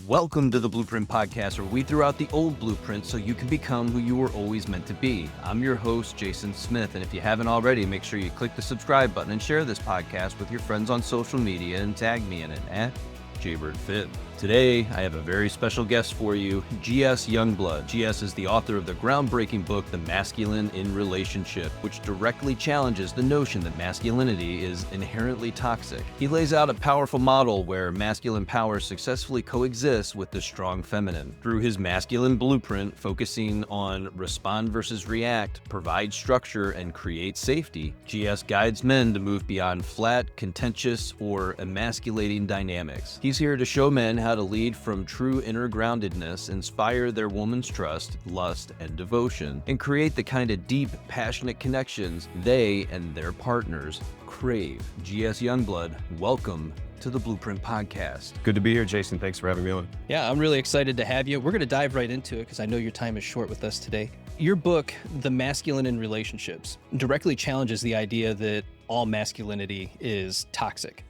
Welcome to the Blueprint Podcast, where we throw out the old blueprint so you can become who you were always meant to be. I'm your host, Jason Smith, and if you haven't already, make sure you click the subscribe button and share this podcast with your friends on social media and tag me in it at JaybirdFit. Today, I have a very special guest for you, GS Youngblood. GS is the author of the groundbreaking book, The Masculine in Relationship, which directly challenges the notion that masculinity is inherently toxic. He lays out a powerful model where masculine power successfully coexists with the strong feminine. Through his masculine blueprint, focusing on respond versus react, provide structure, and create safety, GS guides men to move beyond flat, contentious, or emasculating dynamics. He's here to show men how to lead from true inner groundedness, inspire their woman's trust, lust, and devotion, and create the kind of deep, passionate connections they and their partners crave. GS Youngblood, welcome to the Blueprint Podcast. Good to be here, Jason. Thanks for having me on. Yeah, I'm really excited to have you. We're going to dive right into it because I know your time is short with us today. Your book, The Masculine in Relationships, directly challenges the idea that all masculinity is toxic.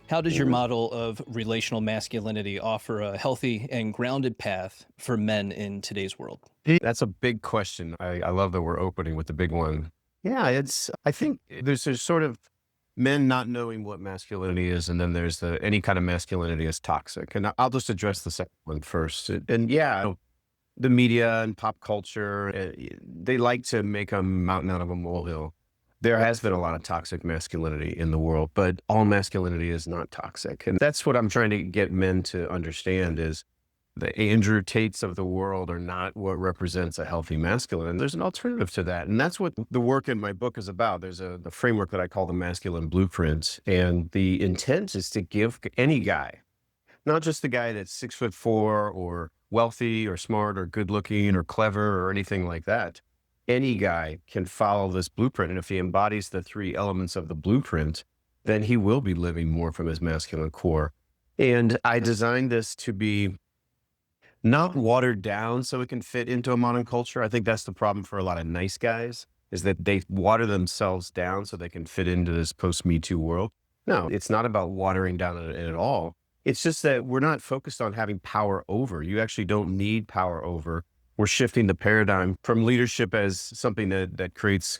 How does your model of relational masculinity offer a healthy and grounded path for men in today's world? That's a big question. I love that we're opening with the big one. Yeah, I think there's sort of men not knowing what masculinity is, and then there's any kind of masculinity is toxic. And I'll just address the second one first. And yeah, the media and pop culture, they like to make a mountain out of a molehill. There has been a lot of toxic masculinity in the world, but all masculinity is not toxic. And that's what I'm trying to get men to understand is the Andrew Tates of the world are not what represents a healthy masculine. There's an alternative to that. And that's what the work in my book is about. There's the framework that I call the masculine blueprint. And the intent is to give any guy, not just the guy that's 6'4" or wealthy or smart or good looking or clever or anything like that. Any guy can follow this blueprint. And if he embodies the three elements of the blueprint, then he will be living more from his masculine core. And I designed this to be not watered down so it can fit into a modern culture. I think that's the problem for a lot of nice guys, is that they water themselves down so they can fit into this post-Me Too world. No, it's not about watering down it at all. It's just that we're not focused on having power over. You actually don't need power over. We're shifting the paradigm from leadership as something that creates,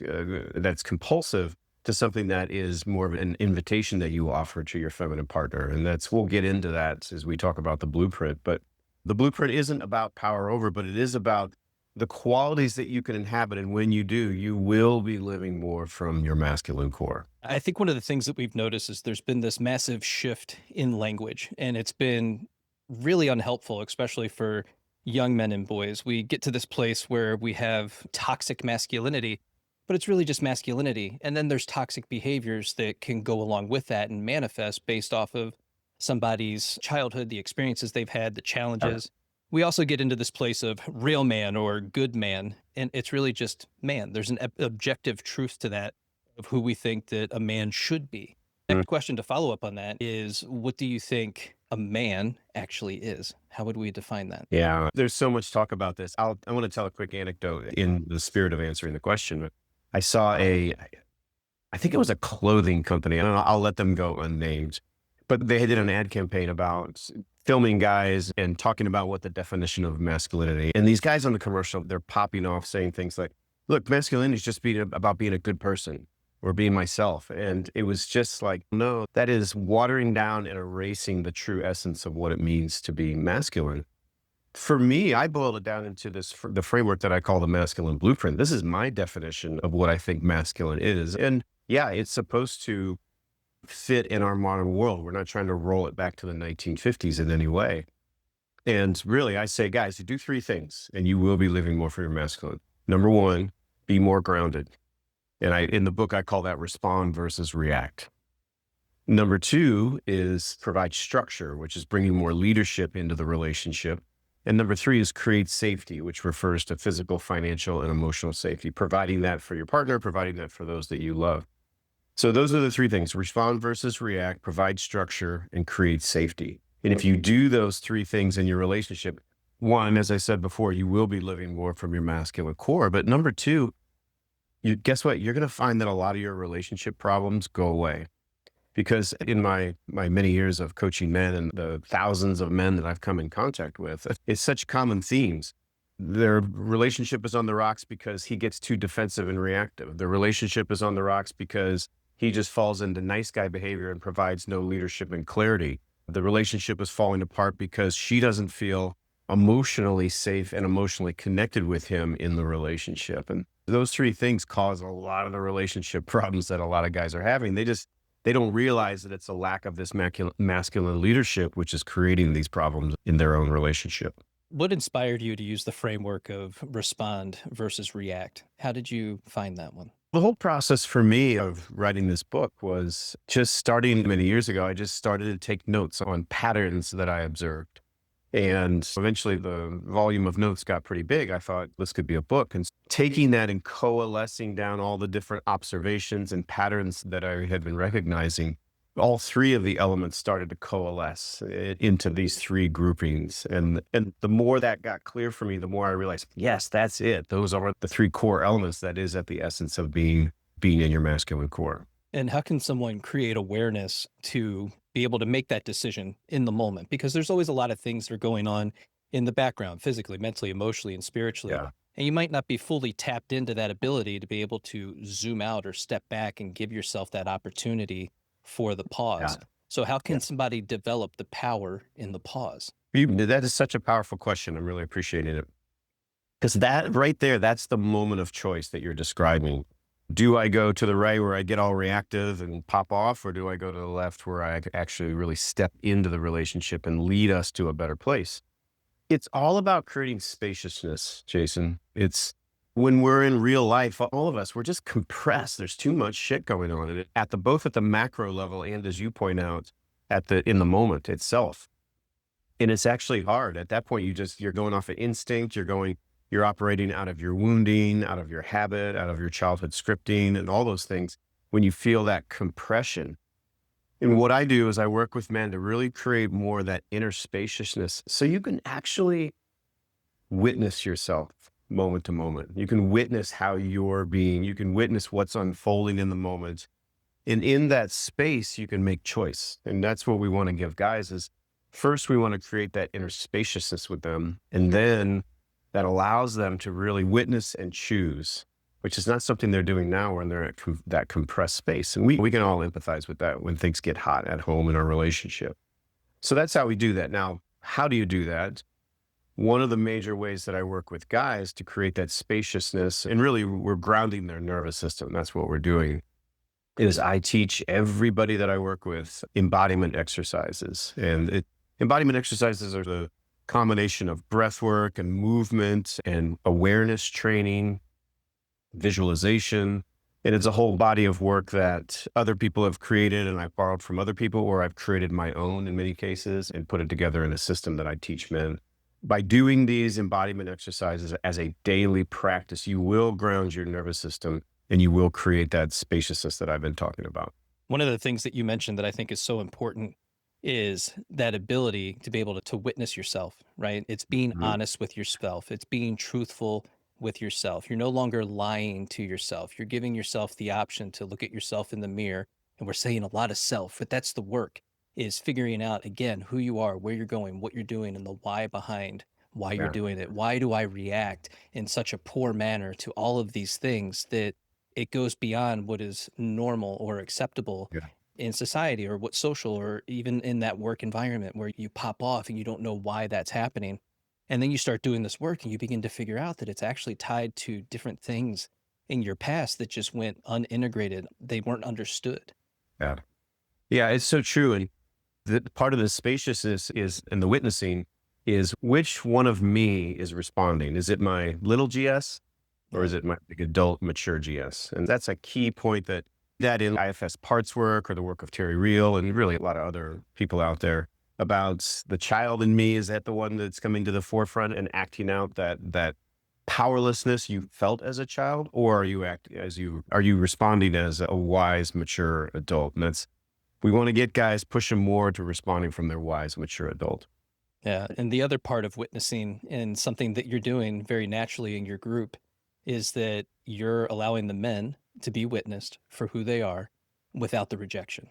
that's compulsive, to something that is more of an invitation that you offer to your feminine partner. And we'll get into that as we talk about the blueprint. But the blueprint isn't about power over, but it is about the qualities that you can inhabit. And when you do, you will be living more from your masculine core. I think one of the things that we've noticed is there's been this massive shift in language, and it's been really unhelpful, especially for young men and boys. We get to this place where we have toxic masculinity, but it's really just masculinity. And then there's toxic behaviors that can go along with that and manifest based off of somebody's childhood, the experiences they've had, the challenges. We also get into this place of real man or good man, and it's really just man. There's an objective truth to that of who we think that a man should be. The question to follow up on that is, what do you think a man actually is? How would we define that? Yeah, there's so much talk about this. I want to tell a quick anecdote in the spirit of answering the question. I saw I think it was a clothing company, and I'll let them go unnamed, but they did an ad campaign about filming guys and talking about what the definition of masculinity. And these guys on the commercial, they're popping off saying things like, look, masculinity is just about being a good person or being myself. And it was just like, no, that is watering down and erasing the true essence of what it means to be masculine. For me, I boiled it down into the framework that I call the masculine blueprint. This is my definition of what I think masculine is. And yeah, it's supposed to fit in our modern world. We're not trying to roll it back to the 1950s in any way. And really, I say, guys, you do three things and you will be living more for your masculine. Number one, be more grounded. And in the book, I call that respond versus react. Number two is provide structure, which is bringing more leadership into the relationship. And number three is create safety, which refers to physical, financial, and emotional safety, providing that for your partner, providing that for those that you love. So those are the three things: respond versus react, provide structure, and create safety. And if you do those three things in your relationship, one, as I said before, you will be living more from your masculine core. But number two, guess what? You're going to find that a lot of your relationship problems go away. Because in my many years of coaching men and the thousands of men that I've come in contact with, it's such common themes. Their relationship is on the rocks because he gets too defensive and reactive. Their relationship is on the rocks because he just falls into nice guy behavior and provides no leadership and clarity. The relationship is falling apart because she doesn't feel emotionally safe and emotionally connected with him in the relationship. And those three things cause a lot of the relationship problems that a lot of guys are having. They don't realize that it's a lack of this masculine leadership, which is creating these problems in their own relationship. What inspired you to use the framework of respond versus react? How did you find that one? The whole process for me of writing this book was just starting many years ago. I just started to take notes on patterns that I observed. And eventually the volume of notes got pretty big. I thought this could be a book. And taking that and coalescing down all the different observations and patterns that I had been recognizing, all three of the elements started to coalesce into these three groupings. And the more that got clear for me, the more I realized, yes, that's it. Those are the three core elements that is at the essence of being in your masculine core. And how can someone create awareness to be able to make that decision in the moment? Because there's always a lot of things that are going on in the background, physically, mentally, emotionally, and spiritually. Yeah. And you might not be fully tapped into that ability to be able to zoom out or step back and give yourself that opportunity for the pause. Yeah. So how can somebody develop the power in the pause? That is such a powerful question. I'm really appreciating it. Because that right there, that's the moment of choice that you're describing. Do I go to the right where I get all reactive and pop off, or do I go to the left where I actually really step into the relationship and lead us to a better place? It's all about creating spaciousness, Jason. It's when we're in real life, all of us, we're just compressed. There's too much shit going on both at the macro level and, as you point out, in the moment itself. And it's actually hard. At that point, you're going off of instinct. You're operating out of your wounding, out of your habit, out of your childhood scripting and all those things when you feel that compression. And what I do is I work with men to really create more of that inner spaciousness so you can actually witness yourself moment to moment. You can witness how you're being, you can witness what's unfolding in the moment. And in that space, you can make choice. And that's what we want to give guys is first, we want to create that inner spaciousness with them. And then that allows them to really witness and choose, which is not something they're doing now when they're at that compressed space. And we can all empathize with that when things get hot at home in our relationship. So that's how we do that. Now, how do you do that? One of the major ways that I work with guys to create that spaciousness, and really we're grounding their nervous system. That's what we're doing, is I teach everybody that I work with embodiment exercises. And embodiment exercises are the combination of breath work and movement and awareness training, visualization. And it's a whole body of work that other people have created and I've borrowed from other people, or I've created my own in many cases and put it together in a system that I teach men. By doing these embodiment exercises as a daily practice, you will ground your nervous system and you will create that spaciousness that I've been talking about. One of the things that you mentioned that I think is so important is that ability to be able to witness yourself, right? It's being honest with yourself. It's being truthful with yourself. You're no longer lying to yourself. You're giving yourself the option to look at yourself in the mirror. And we're saying a lot of self, but that's the work, is figuring out, again, who you are, where you're going, what you're doing, and the why behind why you're doing it. Why do I react in such a poor manner to all of these things that it goes beyond what is normal or acceptable in society, or what's social, or even in that work environment where you pop off and you don't know why that's happening. And then you start doing this work and you begin to figure out that it's actually tied to different things in your past that just went unintegrated. They weren't understood. Yeah. Yeah, it's so true. And the part of the spaciousness is, and the witnessing is, which one of me is responding? Is it my little GS or is it my big adult mature GS? And that's a key point that in IFS parts work or the work of Terry Real and really a lot of other people out there about the child in me. Is that the one that's coming to the forefront and acting out that powerlessness you felt as a child, or are you responding as a wise, mature adult? And we want to get guys pushing more to responding from their wise, mature adult. Yeah. And the other part of witnessing, and something that you're doing very naturally in your group, is that you're allowing the men to be witnessed for who they are without the rejection.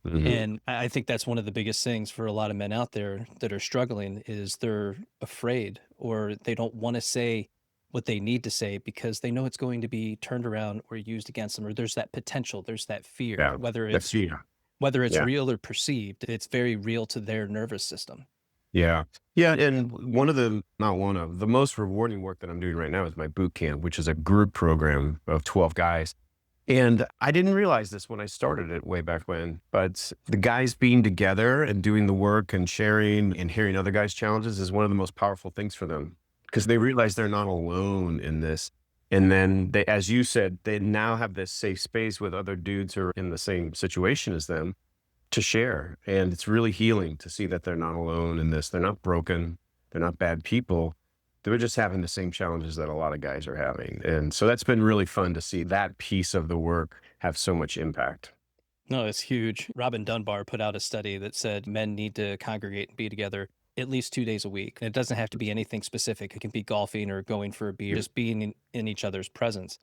Mhm. And I think that's one of the biggest things for a lot of men out there that are struggling is they're afraid or they don't want to say what they need to say because they know it's going to be turned around or used against them, or there's that potential, there's that fear, Yeah. whether The it's fear. whether it's Yeah. real or perceived, it's very real to their nervous system. Yeah. Yeah. And not one of the most rewarding work that I'm doing right now is my boot camp, which is a group program of 12 guys. And I didn't realize this when I started it way back when, but the guys being together and doing the work and sharing and hearing other guys' challenges is one of the most powerful things for them because they realize they're not alone in this. And then they, as you said, they now have this safe space with other dudes who are in the same situation as them to share. And it's really healing to see that they're not alone in this. They're not broken. They're not bad people. They're just having the same challenges that a lot of guys are having. And so that's been really fun to see that piece of the work have so much impact. No, it's huge. Robin Dunbar put out a study that said men need to congregate and be together at least 2 days a week. And it doesn't have to be anything specific. It can be golfing or going for a beer, just being in each other's presence.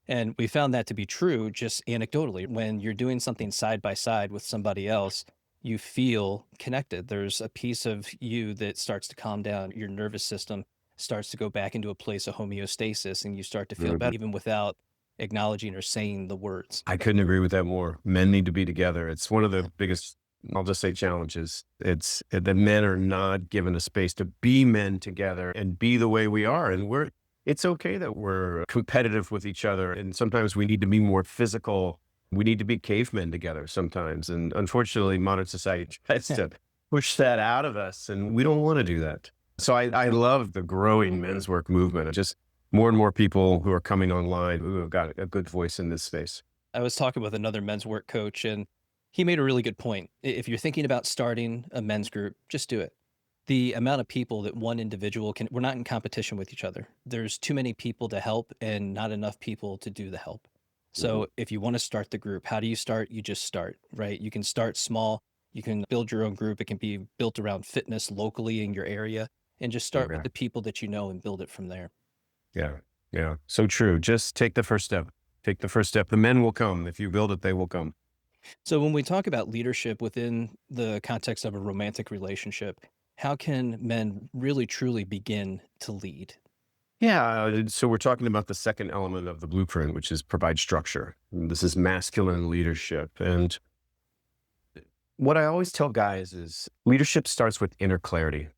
And we found that to be true just anecdotally. When you're doing something side by side with somebody else, you feel connected. There's a piece of you that starts to calm down. Your nervous system starts to go back into a place of homeostasis and you start to feel better Mhm. even without acknowledging or saying the words. I couldn't agree with that more. Men need to be together. It's one of the biggest, I'll just say challenges. It's the men are not given a space to be men together and be the way we are. And it's okay that we're competitive with each other. And sometimes we need to be more physical. We need to be cavemen together sometimes. And unfortunately, modern society tries to push that out of us. And we don't want to do that. So I love the growing men's work movement. Just more and more people who are coming online who have got a good voice in this space. I was talking with another men's work coach, and he made a really good point. If you're thinking about starting a men's group, just do it. The amount of people that one individual can, we're not in competition with each other. There's too many people to help and not enough people to do the help. Mhm. So if you want to start the group, how do you start? You just start, right? You can start small. You can build your own group. It can be built around fitness locally in your area and just start with Yeah. the people that you know and build it from there. Yeah. Yeah. So true. Just take the first step. Take the first step. The men will come. If you build it, they will come. So when we talk about leadership within the context of a romantic relationship, how can men really truly begin to lead? Yeah. So we're talking about the second element of the blueprint, which is provide structure. And this is masculine leadership. And what I always tell guys is leadership starts with inner clarity.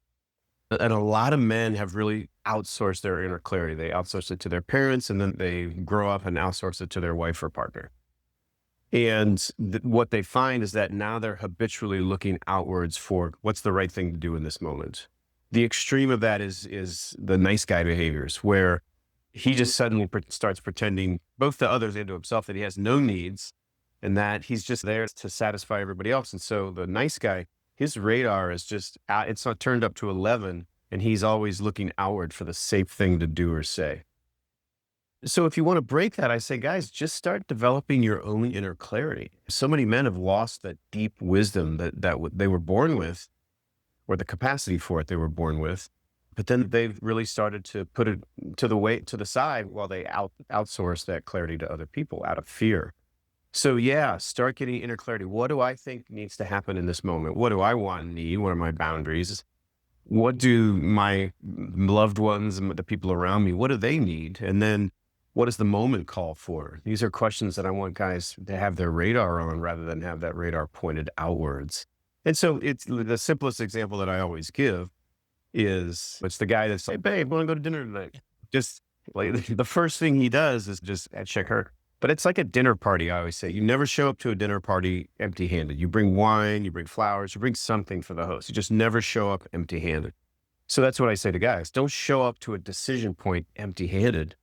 And a lot of men have really outsourced their inner clarity. They outsource it to their parents and then they grow up and outsource it to their wife or partner. And what they find is that now they're habitually looking outwards for what's the right thing to do in this moment. The extreme of that is the nice guy behaviors, where he just suddenly starts pretending both to others and to himself that he has no needs and that he's just there to satisfy everybody else. And so the nice guy, his radar is just it's not turned up to 11, and he's always looking outward for the safe thing to do or say. So if you want to break that, I say, guys, just start developing your own inner clarity. So many men have lost that deep wisdom that they were born with, or the capacity for it they were born with. But then they've really started to put it to the side while they outsource that clarity to other people out of fear. So yeah, start getting inner clarity. What do I think needs to happen in this moment? What do I want and need? What are my boundaries? What do my loved ones and the people around me, what do they need? And then what does the moment call for? These are questions that I want guys to have their radar on rather than have that radar pointed outwards. And so it's the simplest example that I always give is it's the guy that's like, babe, want to go to dinner tonight? Just like the first thing he does is just check her. But it's like a dinner party. I always say you never show up to a dinner party empty handed. You bring wine, you bring flowers, you bring something for the host. You just never show up empty handed. So that's what I say to guys. Don't show up to a decision point empty handed.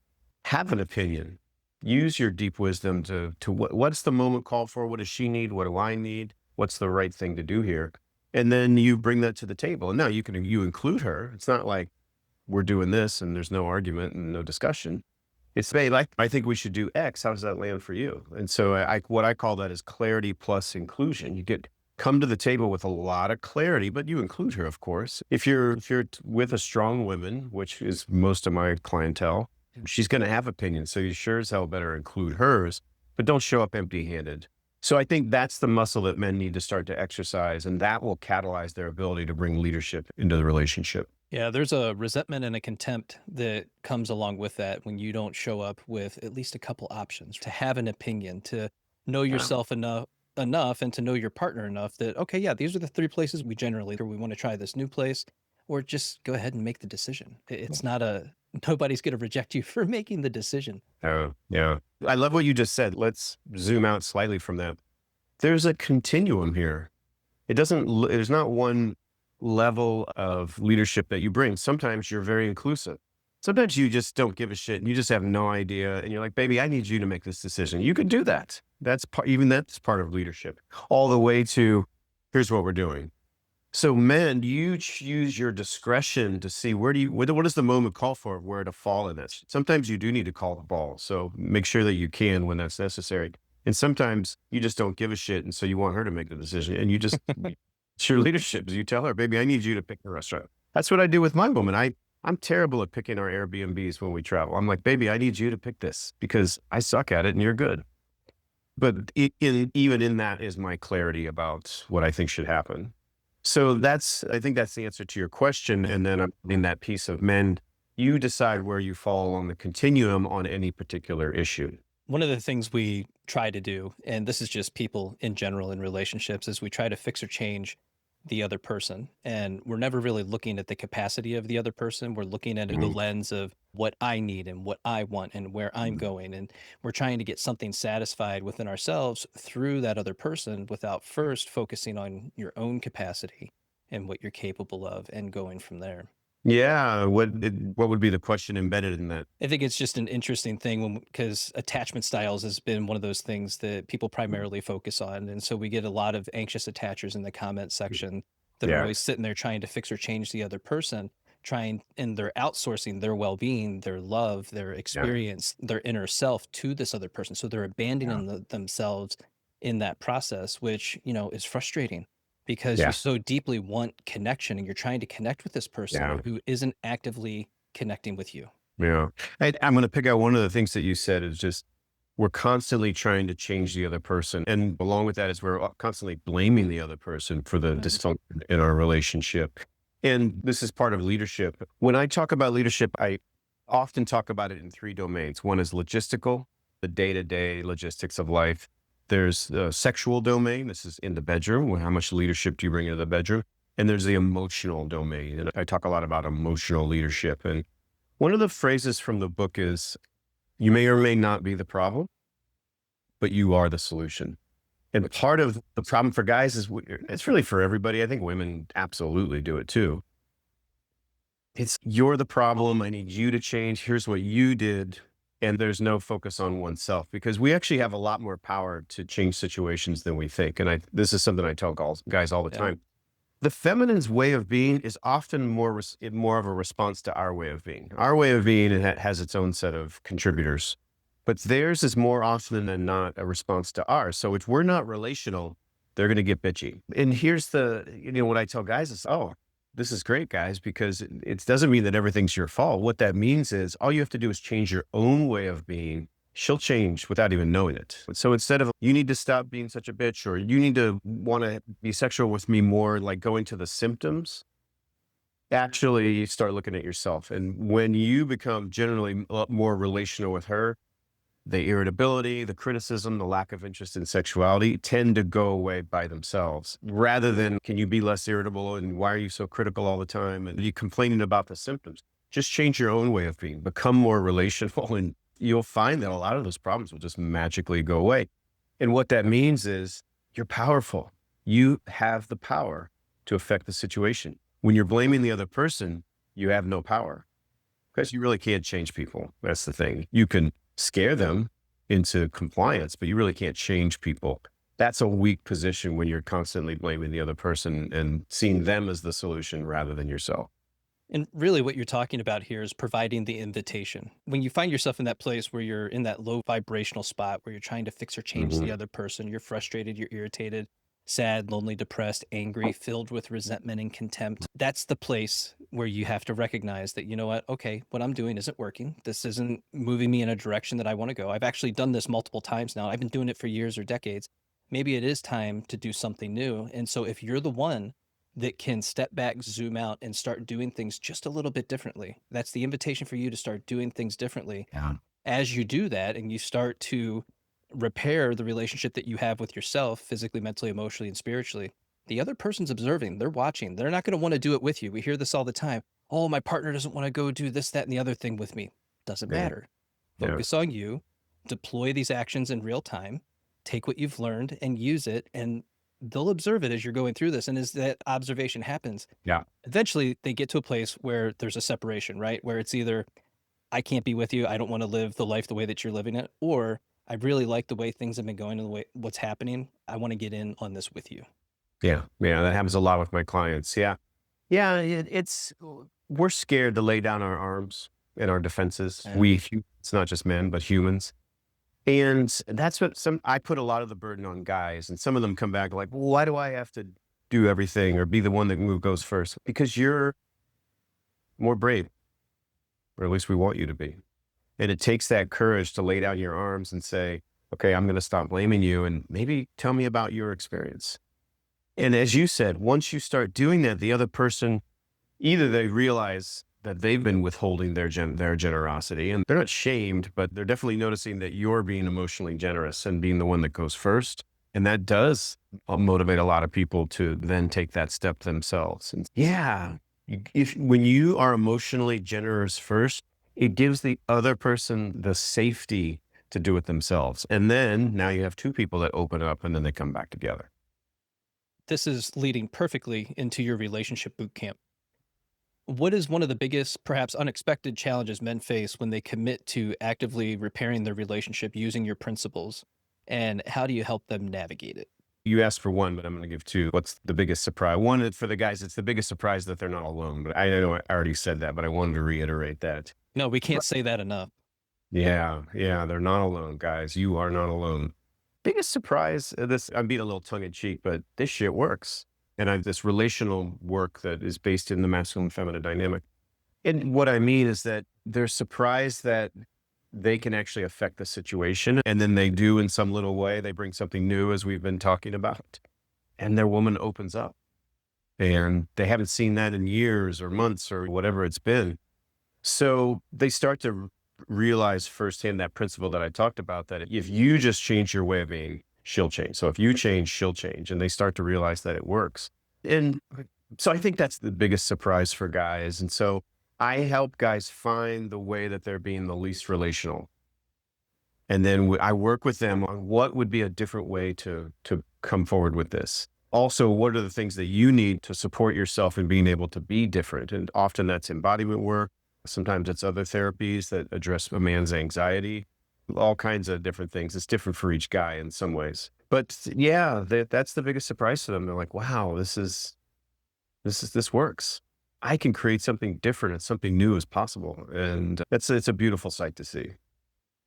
Have an opinion. Use your deep wisdom to what's the moment called for? What does she need? What do I need? What's the right thing to do here? And then you bring that to the table. And now you include her. It's not like we're doing this and there's no argument and no discussion. It's, hey, like, I think we should do X. How does that land for you? And so what I call that is clarity plus inclusion. You come to the table with a lot of clarity, but you include her, of course. If you're with a strong woman, which is most of my clientele, she's going to have opinions. So you sure as hell better include hers, but don't show up empty handed. So I think that's the muscle that men need to start to exercise, and that will catalyze their ability to bring leadership into the relationship. Yeah, there's a resentment and a contempt that comes along with that when you don't show up with at least a couple options to have an opinion, to know Yeah. yourself enough and to know your partner enough that, okay, yeah, these are the three places we generally, or we want to try this new place, or just go ahead and make the decision. It's not nobody's going to reject you for making the decision. Oh, yeah. I love what you just said. Let's zoom out slightly from that. There's a continuum here. There's not one level of leadership that you bring. Sometimes you're very inclusive. Sometimes you just don't give a shit and you just have no idea. And you're like, baby, I need you to make this decision. You can do that. That's part of leadership, all the way to here's what we're doing. So men, you choose your discretion to see what does the moment call for, where to fall in this. Sometimes you do need to call the ball. So make sure that you can when that's necessary. And sometimes you just don't give a shit. And so you want her to make the decision. And it's your leadership. You tell her, baby, I need you to pick the restaurant. That's what I do with my woman. I'm terrible at picking our Airbnbs when we travel. I'm like, baby, I need you to pick this because I suck at it and you're good. But even in that is my clarity about what I think should happen. So I think that's the answer to your question. And then I'm in that piece of men, you decide where you fall on the continuum on any particular issue. One of the things we try to do, and this is just people in general in relationships, is we try to fix or change the other person. And we're never really looking at the capacity of the other person. We're looking at it through the lens of what I need and what I want and where I'm going. And we're trying to get something satisfied within ourselves through that other person without first focusing on your own capacity and what you're capable of and going from there. Yeah. What would be the question embedded in that? I think it's just an interesting thing because attachment styles has been one of those things that people primarily focus on. And so we get a lot of anxious attachers in the comment section that are always sitting there trying to fix or change the other person, and they're outsourcing their well-being, their love, their experience, their inner self to this other person. So they're abandoning themselves in that process, which, is frustrating because you so deeply want connection and you're trying to connect with this person who isn't actively connecting with you. Yeah. I'm going to pick out one of the things that you said is just, we're constantly trying to change the other person. And along with that is we're constantly blaming the other person for the dysfunction in our relationship. And this is part of leadership. When I talk about leadership, I often talk about it in three domains. One is logistical, the day-to-day logistics of life. There's the sexual domain. This is in the bedroom. How much leadership do you bring into the bedroom? And there's the emotional domain. And I talk a lot about emotional leadership. And one of the phrases from the book is, you may or may not be the problem, but you are the solution. And part of the problem for guys is, it's really for everybody. I think women absolutely do it too. It's, you're the problem. I need you to change. Here's what you did. And there's no focus on oneself, because we actually have a lot more power to change situations than we think. And this is something I tell guys all the time. The feminine's way of being is often more of a response to our way of being. Our way of being has its own set of contributors, but theirs is more often than not a response to ours. So if we're not relational, they're going to get bitchy. And here's what I tell guys is, oh, this is great, guys, because it doesn't mean that everything's your fault. What that means is all you have to do is change your own way of being. She'll change without even knowing it. So instead of, you need to stop being such a bitch, or you need to want to be sexual with me more, like going to the symptoms, actually start looking at yourself. And when you become generally a lot more relational with her, the irritability, the criticism, the lack of interest in sexuality tend to go away by themselves, rather than, can you be less irritable? And why are you so critical all the time? And you complaining about the symptoms. Just change your own way of being, become more relational, and you'll find that a lot of those problems will just magically go away. And what that means is you're powerful. You have the power to affect the situation. When you're blaming the other person, you have no power, because you really can't change people. That's the thing. You can scare them into compliance, but you really can't change people. That's a weak position when you're constantly blaming the other person and seeing them as the solution rather than yourself. And really what you're talking about here is providing the invitation. When you find yourself in that place where you're in that low vibrational spot where you're trying to fix or change the other person, you're frustrated, you're irritated, sad, lonely, depressed, angry, filled with resentment and contempt, that's the place where you have to recognize that, you know what, okay, what I'm doing isn't working. This isn't moving me in a direction that I want to go. I've actually done this multiple times now. I've been doing it for years or decades. maybe it is time to do something new. And so if you're the one that can step back, zoom out, and start doing things just a little bit differently, that's the invitation for you to start doing things differently. Yeah. As you do that and you start to repair the relationship that you have with yourself, physically, mentally, emotionally, and spiritually, the other person's observing, they're watching. They're not going to want to do it with you. We hear this all the time. Oh, my partner doesn't want to go do this, that, and the other thing with me. Doesn't Yeah. matter. Focus on you, deploy these actions in real time, take what you've learned and use it, and they'll observe it as you're going through this. And as that observation happens, Yeah. eventually they get to a place where there's a separation, right? Where it's either, I can't be with you, I don't want to live the life the way that you're living it, or I really like the way things have been going and the way what's happening. I want to get in on this with you. Yeah. Yeah. That happens a lot with my clients. Yeah. Yeah. We're scared to lay down our arms and our defenses. Yeah. It's not just men, but humans. And that's what I put a lot of the burden on guys, and some of them come back like, well, why do I have to do everything or be the one that goes first? Because you're more brave, or at least we want you to be. And it takes that courage to lay down your arms and say, okay, I'm going to stop blaming you and maybe tell me about your experience. And as you said, once you start doing that, the other person, either they realize that they've been withholding their generosity and they're not shamed, but they're definitely noticing that you're being emotionally generous and being the one that goes first. And that does motivate a lot of people to then take that step themselves. And yeah, when you are emotionally generous first, it gives the other person the safety to do it themselves. And then now you have two people that open up and then they come back together. This is leading perfectly into your relationship boot camp. What is one of the biggest, perhaps unexpected challenges men face when they commit to actively repairing their relationship using your principles? And how do you help them navigate it? You asked for one, but I'm going to give two. What's the biggest surprise? One, for the guys, it's the biggest surprise that they're not alone. But I know I already said that, but I wanted to reiterate that. No, we can't say that enough. Yeah, they're not alone, guys. You are not alone. Biggest surprise, I'm being a little tongue in cheek, but this shit works. And I have this relational work that is based in the masculine feminine dynamic. And what I mean is that they're surprised that they can actually affect the situation. And then they do in some little way. They bring something new, as we've been talking about. And their woman opens up. And they haven't seen that in years or months or whatever it's been. So they start to realize firsthand that principle that I talked about, that if you just change your way of being, she'll change. So if you change, she'll change. And they start to realize that it works. And so I think that's the biggest surprise for guys. And so I help guys find the way that they're being the least relational. And then I work with them on what would be a different way to come forward with this. Also, what are the things that you need to support yourself in being able to be different? And often that's embodiment work. Sometimes it's other therapies that address a man's anxiety, all kinds of different things. It's different for each guy in some ways. But yeah, that's the biggest surprise to them. They're like, wow, this works. I can create something different and something new is possible. And it's a beautiful sight to see.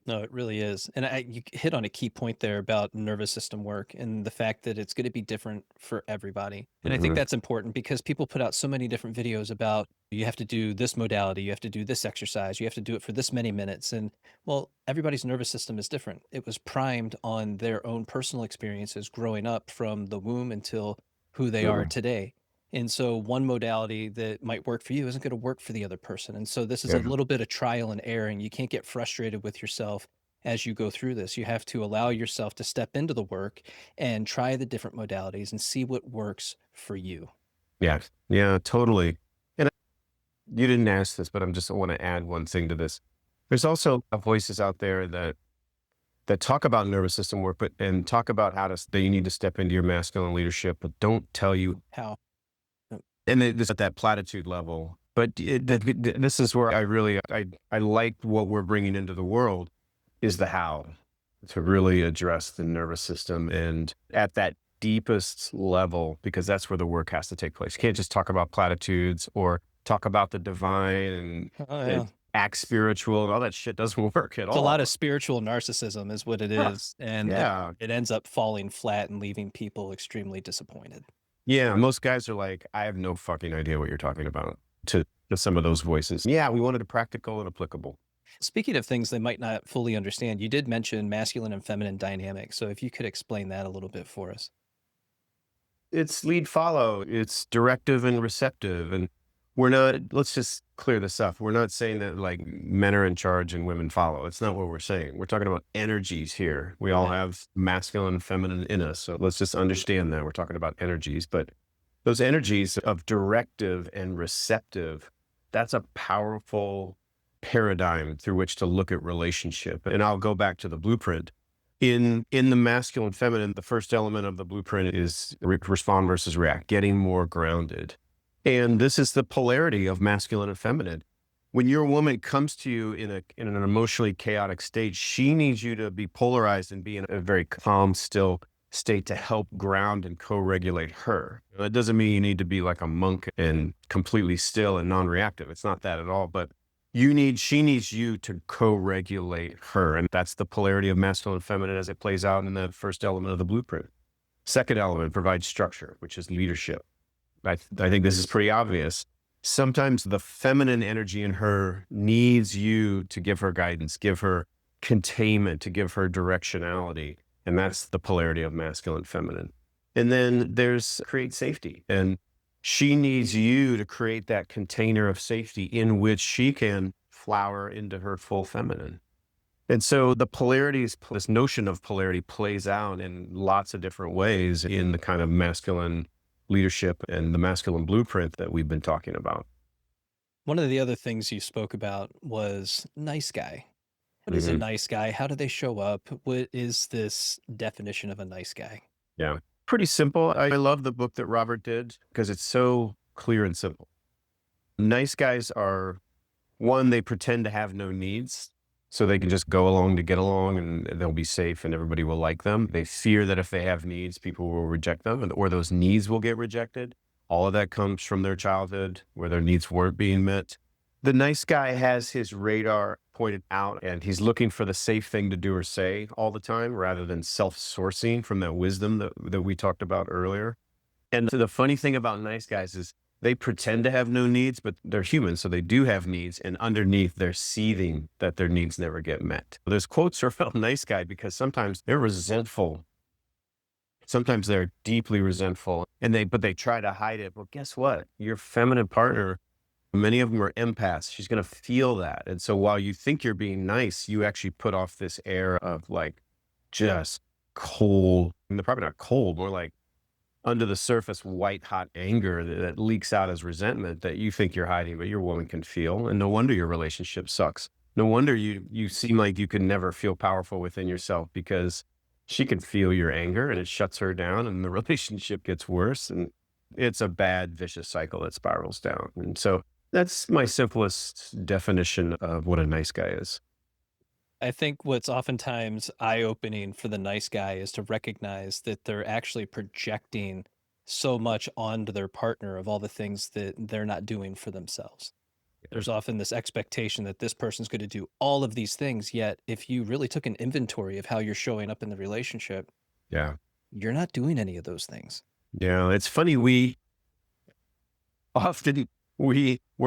No, it really is. And you hit on a key point there about nervous system work and the fact that it's going to be different for everybody. And I think that's important because people put out so many different videos about you have to do this modality, you have to do this exercise, you have to do it for this many minutes. And well, everybody's nervous system is different. It was primed on their own personal experiences growing up from the womb until who they are today. And so one modality that might work for you isn't going to work for the other person. And so this is a little bit of trial and error, and you can't get frustrated with yourself as you go through this. You have to allow yourself to step into the work and try the different modalities and see what works for you. Yeah, totally. And you didn't ask this, but I want to add one thing to this. There's also voices out there that talk about nervous system work, and talk about that you need to step into your masculine leadership, but don't tell you how. And this at that platitude level. But this is where I like what we're bringing into the world is the how, to really address the nervous system and at that deepest level, because that's where the work has to take place. You can't just talk about platitudes or talk about the divine and act spiritual and all that shit doesn't work at all. It's a lot of spiritual narcissism is what it is. And it ends up falling flat and leaving people extremely disappointed. Yeah, most guys are like, I have no fucking idea what you're talking about, to some of those voices. Yeah, we wanted it practical and applicable. Speaking of things they might not fully understand, you did mention masculine and feminine dynamics. So if you could explain that a little bit for us. It's lead follow, it's directive and receptive. And we're not, let's just clear this up. We're not saying that like men are in charge and women follow. It's not what we're saying. We're talking about energies here. We all Okay. have masculine and feminine in us. So let's just understand that we're talking about energies. But those energies of directive and receptive, that's a powerful paradigm through which to look at relationship. And I'll go back to the blueprint. In the masculine feminine, the first element of the blueprint is respond versus react, getting more grounded. And this is the polarity of masculine and feminine. When your woman comes to you in an emotionally chaotic state, she needs you to be polarized and be in a very calm, still state to help ground and co-regulate her. That doesn't mean you need to be like a monk and completely still and non-reactive. It's not that at all, but she needs you to co-regulate her. And that's the polarity of masculine and feminine as it plays out in the first element of the blueprint. Second element provides structure, which is leadership. I think this is pretty obvious. Sometimes the feminine energy in her needs you to give her guidance, give her containment, to give her directionality. And that's the polarity of masculine and feminine. And then there's create safety. And she needs you to create that container of safety in which she can flower into her full feminine. And so the polarities, this notion of polarity plays out in lots of different ways in the kind of masculine leadership and the masculine blueprint that we've been talking about. One of the other things you spoke about was nice guy. What is a nice guy? How do they show up? What is this definition of a nice guy? Yeah. Pretty simple. I love the book that Robert did because it's so clear and simple. Nice guys are, one, they pretend to have no needs, so they can just go along to get along and they'll be safe and everybody will like them. They fear that if they have needs, people will reject them or those needs will get rejected. All of that comes from their childhood where their needs weren't being met. The nice guy has his radar pointed out and he's looking for the safe thing to do or say all the time rather than self-sourcing from that wisdom that we talked about earlier. And so the funny thing about nice guys is they pretend to have no needs, but they're human. So they do have needs. And underneath they're seething that their needs never get met. There's quotes about nice guy because sometimes they're resentful. Sometimes they're deeply resentful but they try to hide it. Well, guess what? Your feminine partner, many of them are empaths. She's going to feel that. And so while you think you're being nice, you actually put off this air of like just cold, probably not cold, more like under the surface, white hot anger that leaks out as resentment that you think you're hiding, but your woman can feel. And no wonder your relationship sucks. No wonder you seem like you can never feel powerful within yourself because she can feel your anger and it shuts her down and the relationship gets worse. And it's a bad, vicious cycle that spirals down. And so that's my simplest definition of what a nice guy is. I think what's oftentimes eye-opening for the nice guy is to recognize that they're actually projecting so much onto their partner of all the things that they're not doing for themselves. There's often this expectation that this person's going to do all of these things, yet if you really took an inventory of how you're showing up in the relationship, Yeah. you're not doing any of those things. Yeah. It's funny. We're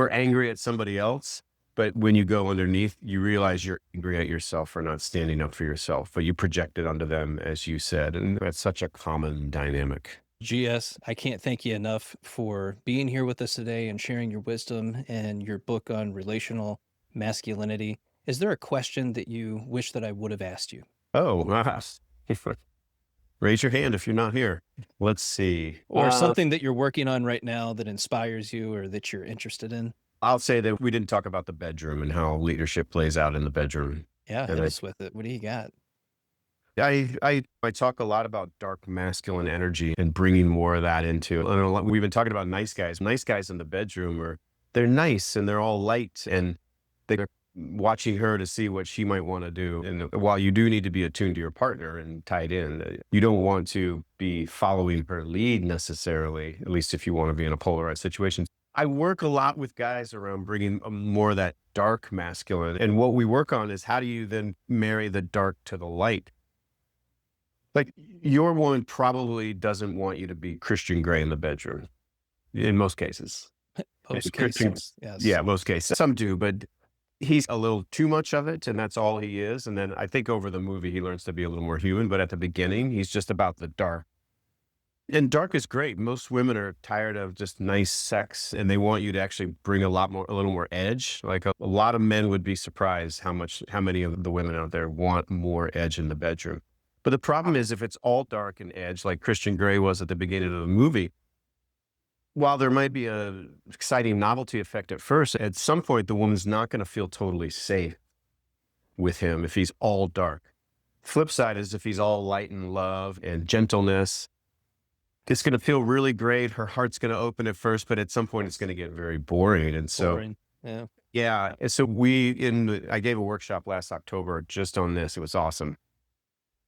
angry at somebody else, but when you go underneath, you realize you're angry at yourself for not standing up for yourself, but you project it onto them, as you said. And that's such a common dynamic. GS, I can't thank you enough for being here with us today and sharing your wisdom and your book on relational masculinity. Is there a question that you wish that I would have asked you? Oh, raise your hand if you're not here. Let's see. Or something that you're working on right now that inspires you or that you're interested in? I'll say that we didn't talk about the bedroom and how leadership plays out in the bedroom. Yeah, hit us with it. What do you got? I talk a lot about dark masculine energy and bringing more of that into, and we've been talking about nice guys. Nice guys in the bedroom they're nice and they're all light and they're watching her to see what she might want to do. And while you do need to be attuned to your partner and tied in, you don't want to be following her lead necessarily, at least if you want to be in a polarized situation. I work a lot with guys around bringing more of that dark masculine. And what we work on is how do you then marry the dark to the light? Like your woman probably doesn't want you to be Christian Grey in the bedroom in most cases. Most cases, yes. Yeah, most cases. Some do, but he's a little too much of it, and that's all he is. And then I think over the movie, he learns to be a little more human. But at the beginning, he's just about the dark. And dark is great. Most women are tired of just nice sex, and they want you to actually bring a little more edge. Like a lot of men would be surprised how many of the women out there want more edge in the bedroom. But the problem is if it's all dark and edge, like Christian Grey was at the beginning of the movie, while there might be a exciting novelty effect at first, at some point the woman's not going to feel totally safe with him if he's all dark. Flip side is if he's all light and love and gentleness, it's going to feel really great. Her heart's going to open at first, but at some point it's going to get very boring. And so, yeah. And so I gave a workshop last October just on this. It was awesome.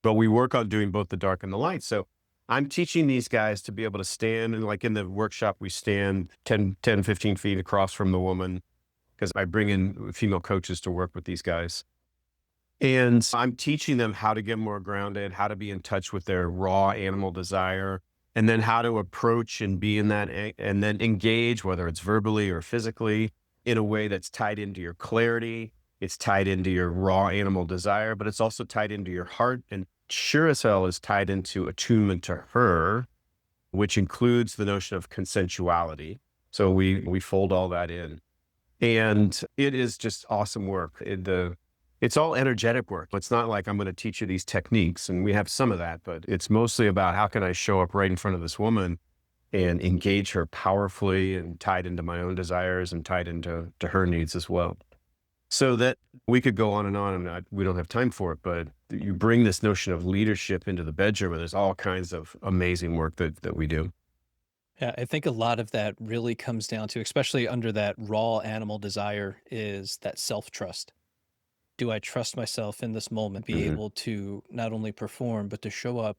But we work on doing both the dark and the light. So I'm teaching these guys to be able to stand, and like in the workshop, we stand 10, 15 feet across from the woman, because I bring in female coaches to work with these guys. And I'm teaching them how to get more grounded, how to be in touch with their raw animal desire, and then how to approach and be in that, and then engage, whether it's verbally or physically, in a way that's tied into your clarity. It's tied into your raw animal desire, but it's also tied into your heart, and sure as hell is tied into attunement to her, which includes the notion of consensuality. So we fold all that in, and it is just awesome work. It's all energetic work. It's not like I'm going to teach you these techniques, and we have some of that, but it's mostly about how can I show up right in front of this woman and engage her powerfully, and tied into my own desires and tied into her needs as well. So that we could go on, and we don't have time for it, but you bring this notion of leadership into the bedroom, and there's all kinds of amazing work that we do. Yeah, I think a lot of that really comes down to, especially under that raw animal desire, is that self-trust. Do I trust myself in this moment, be able to not only perform, but to show up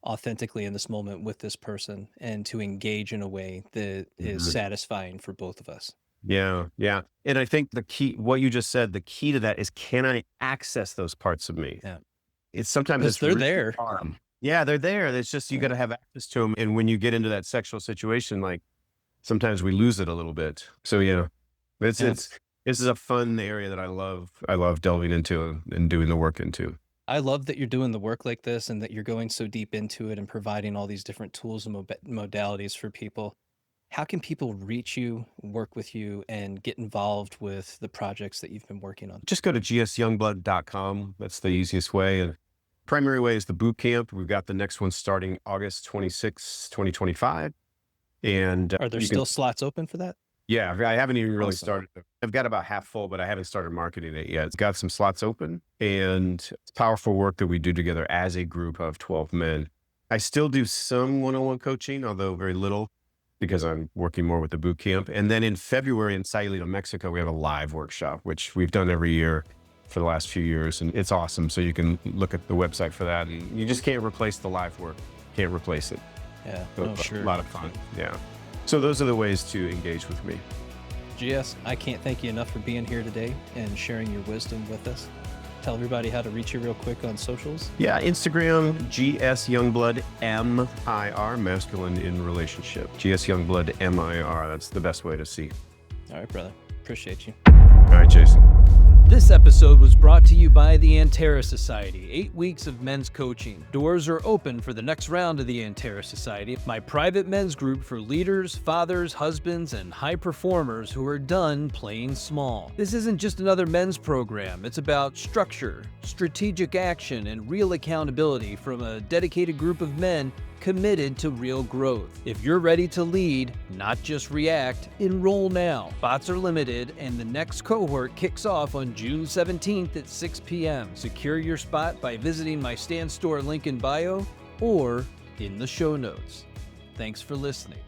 authentically in this moment with this person, and to engage in a way that is satisfying for both of us? Yeah. Yeah. And I think the key, what you just said, the key to that is, can I access those parts of me? Yeah. It's sometimes Because they're really there. hard. Yeah, they're there. It's just, you got to have access to them. And when you get into that sexual situation, like sometimes we lose it a little bit. So yeah, this is a fun area that I love delving into and doing the work into. I love that you're doing the work like this, and that you're going so deep into it and providing all these different tools and modalities for people. How can people reach you, work with you, and get involved with the projects that you've been working on? Just go to gsyoungblood.com. That's the easiest way. And primary way is the boot camp. We've got the next one starting August 26, 2025. And are there still slots open for that? Yeah, I haven't even really started. I've got about half full, but I haven't started marketing it yet. It's got some slots open, and it's powerful work that we do together as a group of 12 men. I still do some one-on-one coaching, although very little, because I'm working more with the boot camp. And then in February in Sayulita, Mexico, we have a live workshop, which we've done every year for the last few years. And it's awesome. So you can look at the website for that. And you just can't replace the live work. Can't replace it. Yeah, sure. A lot of fun. Yeah. So those are the ways to engage with me. GS, I can't thank you enough for being here today and sharing your wisdom with us. Tell everybody how to reach you real quick on socials. Yeah, Instagram, GS Youngblood MIR, masculine in relationship. GS Youngblood MIR, that's the best way to see. All right, brother. Appreciate you. All right, Jason. This episode was brought to you by the Antara Society, 8 weeks of men's coaching. Doors are open for the next round of the Antara Society, my private men's group for leaders, fathers, husbands, and high performers who are done playing small. This isn't just another men's program. It's about structure, strategic action, and real accountability from a dedicated group of men committed to real growth. If you're ready to lead, not just react, enroll now. Spots are limited, and the next cohort kicks off on June 17th at 6 p.m. Secure your spot by visiting my Stand Store link in bio or in the show notes. Thanks for listening.